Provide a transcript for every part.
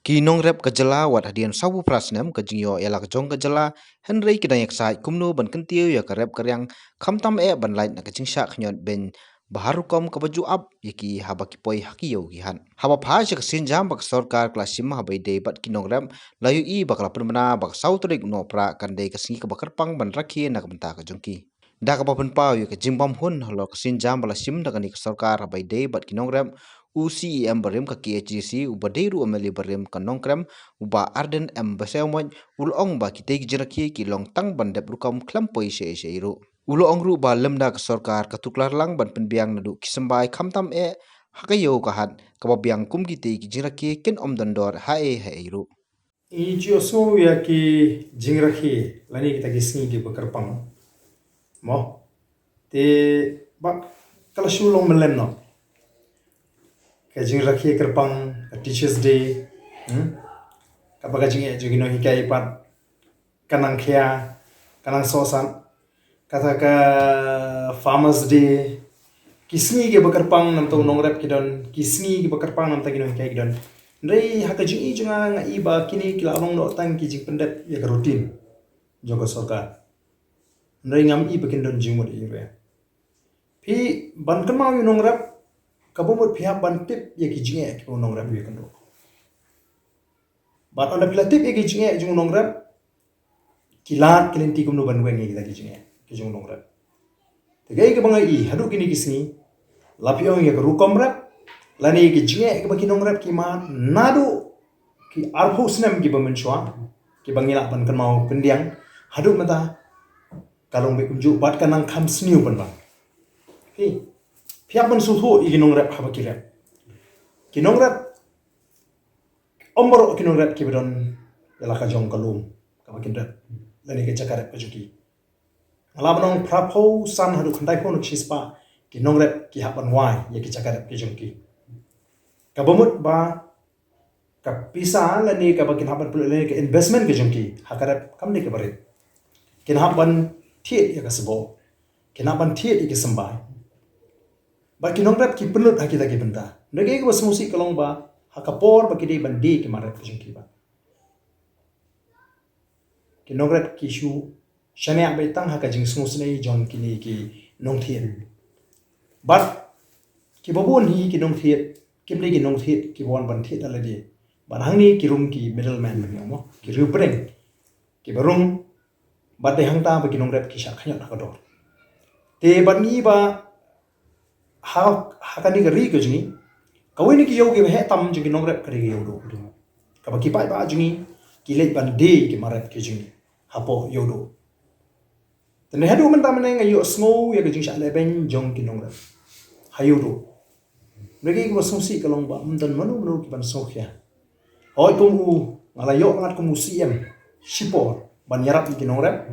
Kinong rep kejela wat hadian sawu prasnem kejingyo elak jong kejela Henry kedayak sai kumno ban kentiu ya kerep keryang kamtam ban light na kejing syak nyot ben baharukom kabaju ab yaki habaki poi hakiyo gihan haba phaj ka sinjam bak sarkar klasim habai de bat kinong rep layu i bakla permana bak sautrik no pra kandai kasingi ka bakar pang ban rakhi na kabenta ka jongki dak apa pen pau ya jimbam hun holo sinjam bala sim da kani sarkar habai de bat kinong rep UCEM berem ke KHGC ubadeiru ameli berem ke nongkrem uba arden embasemoy ulong ba kitegi jeraki ki long tang bandep rukam klampoi se ulong ru ba lemda ke sarkar katuklar lang ban penbiang nadu kisembai kamtam hakayo kahat kababiang kum kitegi jeraki ken omdondor hae. Ijo so ya ki jingrahi lani kita gisni di bekerpang mo te bak kala shulong melen no ka jingrahi kerpang ka teachers day ka baga jinge jogino hikai pat kanang khia kanang sosan kata ka farmers day kisni ke bekerpang nam to nongrep kidon kisni ke bekerpang nam tagino hikai kidon Ndai haka jingi junga nga iba kini kila along no tang ki jing pendep ya rutin jogo sarkar. Ndai ngam iba kin don jingmut ibe. Pi ban kan mau yunong rap kabumut pihak ban tip ya ki jingi ki unong rap ya kendo. Ban onda pila tip ya ki jingi jung unong rap kilat kilinti kumno ban wengi kita ki jingi ki jung unong rap. Tegai ke bangai I hadu kini kisni lapiong ya rukom rap lani ki jinge ke baki nong rap ki ma nadu ki arhus nem ki bamenshwa ki bangila ban kan mau pendiang hadu mata kalong be kunju bat kanang kham sniu ban bang piak ban suthu I ki nong rap haba ki rap ki nong rap ombor ki nong rap ki bedon yala ka jong kalum ka baki rap lani ke jakarep pajuki ala banong prapo san hadu khandai pon chispa ki nong rap ki haban wai ya ki jakarep ki jongki kabamut ba kapisa lani ka bakin haban lani ka investment ke jongki hakarap kamni ke barit kin haban thiet ya kasbo kin haban thiet ke sambai ba kinong rap ki penut hakita ke benda nege ko smusi kalong ba hakapor ba kidi bandi ke marat ke jongki ba kinong rap ki shu shane abai tang haka jing smusne jon kini ki nong thiet but ki babun hi ki nong thiet kim lagi nong thiet ki wan ban thiet ala di ban hangni ki rum ki middleman ban mo ki rubreng ki barung ba de hangta ba ki nong rep ki sha khanya ka dor te ban ni ba ha ka ni ga ri ga jini ka wi ni ki yo ki he tam jing ki nong rep ka ri ga yo do ka ba ki pai ba jini ki le ban de ki marat ki jini ha po yo do tene hadu man ta man nga yo smo ya ga jing sha le ben jong ki nong rep ha yo do Mereka itu sungsi kalau mbak mendan manu ki ban sokya. Oi kumu ngalayo ngat kumu CM sipor ban yarap ki nongrep.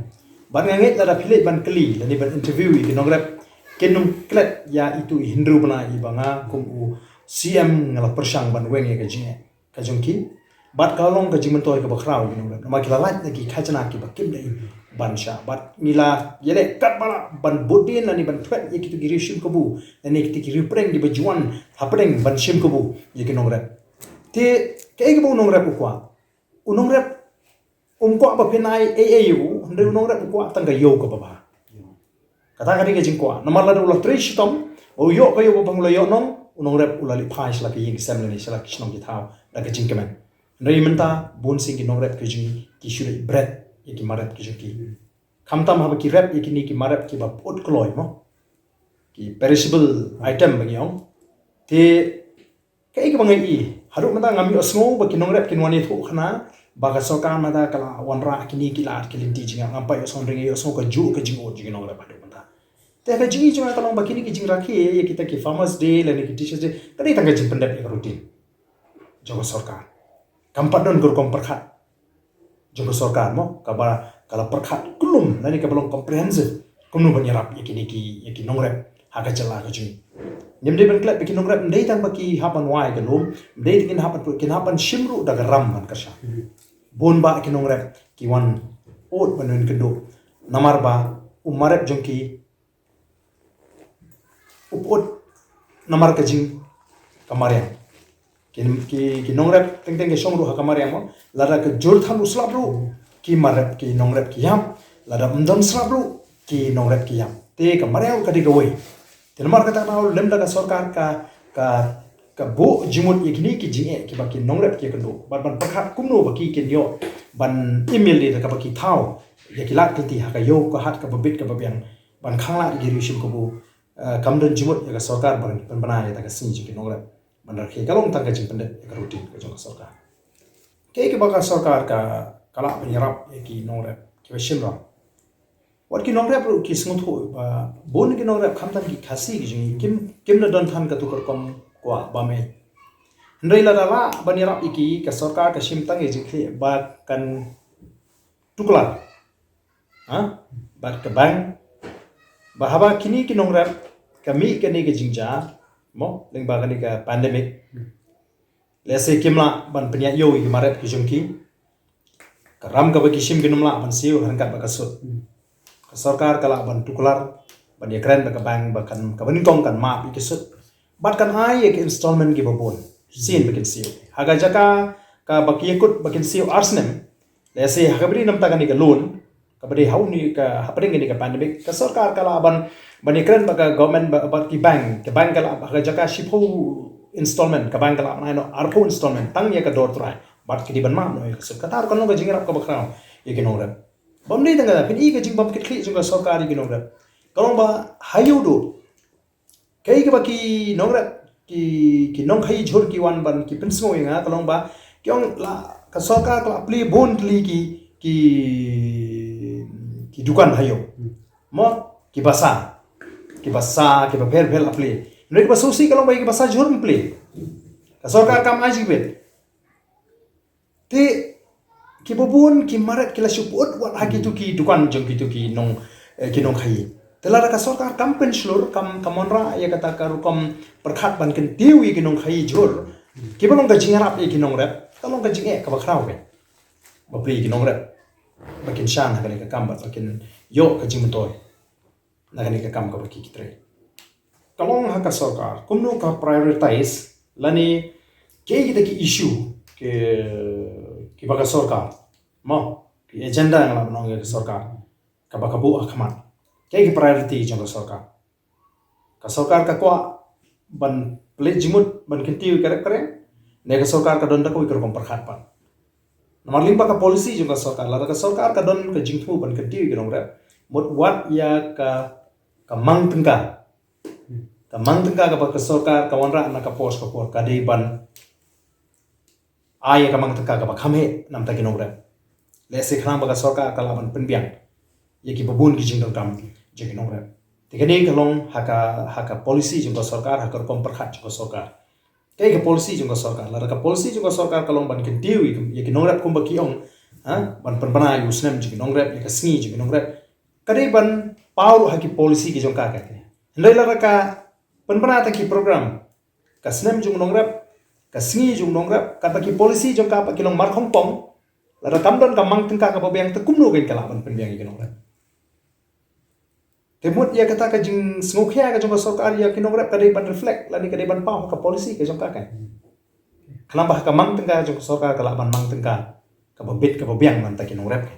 Ban nganget lada pilih ban keli lani ban interview ki nongrep. Kenung klet ya itu Hindu bana ibanga kumu CM ngala persang ban weng ya kajinge. Kajungki bat kalong kajing mentoy ke bakrau ki nongrep. Ma kilalat lagi kajana ki bakim dai ban sha bat mila yele kat bala ban bodin lani ban thwet ye kitu giri shim kubu lani kitu giri preng di bajuan hapeng ban shim kubu ye ki nongrep te ke bu nongrep kwa unongrep ko ba penai au ndre nongrep kwa tanga yo ko baba kata kali ke jingkwa namala ula trish tom o yo ko yo bang lo yo nong unongrep ulali phais la ki ying sem lani sala kishnong ki thau da ke jingkemen ndre menta bon sing ki nongrep ke jing ki shuri bread ki marap ki joki khamtam hab ki rap ki ni ki marap ki ba pot kloy mo ki perishable item bangyong te kai ki bangai I haru mata ngami osmo ba ki nongrap ki nwani thu khana ba ka soka mata kala wanra ki ni ki lat ki linti jinga ngampai oson ringi osmo ka ju ka jingo jingi nongrap hadu mata te ka jingi jinga kalong ba ki ni ki jingra ki ye kita ki farmers day lani ki teachers day kadi tanga jin pendap ki rutin jogo sarkar kampadon gur kom perkhat jogo sarkar mo kala perkhat kulum nani ka belum comprehensive kumnu banyarap yakini ki nongrep haka chala ka jing nimde ban klep ki nongrep ndai tang baki hapan wai ka lum ndai kin hapan shimru daga ram ban kasha bon ba ki nongrep ki wan ot banen kendo namar ba umarep jongki upot namar ka jing kamarya ki nongrep teng ke song ru hakamari amo lada ke jur tham ru slap ru ki marep ki nongrep ki yam lada mdam slap ru ki nongrep ki yam te ka mareu ka de goi ten mar kata na lemda ka sarkar ka bo jimut ikni ki jinge ki baki nongrep ki kendo ban pakhat kumno baki ken yo ban email de ka baki thau ya ki lat ti ha ka yo ka hat ka babit ka babyang ban khangla gi rishim ko bu kamden jimut ya ka sarkar ban bana ya ta ka sin ki nongrep ban rakhe kalong tang ka jing pendet ka rutin ka jong sarkar ke baka sarkar ka kala penyerap ki nongrep ki shimra wat ki nongrep ki smuthu ba bon ki nongrep khamtan ki khasi ki jing kim na don than ka tu kom kwa ba me ndai la la banirap iki ka sarkar ka shimtang e jikhi ba kan tukla ha ba ka bang ba haba kini ki nongrep kami ka ni ka jingja mo leng ba ka ni ka pandemic lese kimla ban penya yo ki maret ki jungki ka ram ka ba ki shim ki numla ban siu hangkat ba ka sut ka sarkar kala ban tuklar ban ya kren ba ka bang ba kan ka ban kong kan ma ki sut bat kan ai ek installment ki babon sin bakin siu haga jaka ka bakiyekut bakin siu arsnem lese hagabri namta kan ni ka loan ka bade hauni ka hapring ni ka pandemic ka sarkar kala ban ikran baga government ba ki bank kala haga jaka shipo installment ka bank kala no arpo installment tang ya ka dor trai bat ki ban ma no so katar kan no ga jingrap ka bakrao ye ki no rap bamni tanga pin i ka jing bam ki khli jing sarkar ki no rap kalong ba hayudo kay ka baki nongrep ki nong khai jhor ki wan ban ki pinso nga kalong ba kyong la ka sarkar ka pli bon kli ki dukan hayo mo ki basa ki ba phel apli noi ba sosi kalong ba ki basa jhor pli ka sarkar kam aji bet te ki bobun ki marat ki la support wat haki tu ki dukan jong ki nong khai telara ka sarkar kam penslur kam kamonra ya kata ka rukom perkhat ban ken tiwi ki nong khai jor ki balong ka jingarap ki nong rep kalong ka jinge ka bakrau be bapli ki nong rep bakin shan ha ka kam bakin yo ka jingtoy na ka kam ka baki kitre kalong ha ka sarkar kumno ka prioritize lani ke ki issue ki baka sarkar mo ki agenda ngala nong ka sarkar ka baka bu akhamat cái priority trong cái sarkar ka kwa ban plate jimut ban kinti kare ne ka sarkar ka don da ko ikur perkhat pan nomor 5 ka policy trong sarkar la ka sarkar ka don ka jingthu ban kinti ki nong rep mot wat ya ka mang tengka ka ba ka sarkar ka wanra na ka post ka por ka dei ban ai ka mang tengka ka ba khame nam ta ki nong rep le se khram ba ka sarkar ka la ban penbiang ye ki babun ki jingdam kam je ki nong rep tikane kalong haka policy jong sarkar haka kom perkhat jong sarkar kai ka policy jong sarkar la ka policy jong sarkar kalong ban ken tiwi ye ki nong rep kum ba ki ong ha ban bana yu snem je ki nong rep ye ka sngi je ki nong rep kare ban paul haki policy ki jong ka ndai la ka bana ta ki program ka snem jong nong rep ka sngi jong nong rep ka ki policy jong ka pa ki long mar khong pong la kam don ka mang tengka ka ba bang ta kumno gen kala ban pen bang ki nong rep temut ya kata ka jing smokhya ka jong sarkar ya ki nong rep ka dei ban reflect lani ka dei ban pau ka policy ka jong ka kalambah ka mang tengka jong sarkar kala ban mang tengka ka babit ka babyang man ta ki nong rep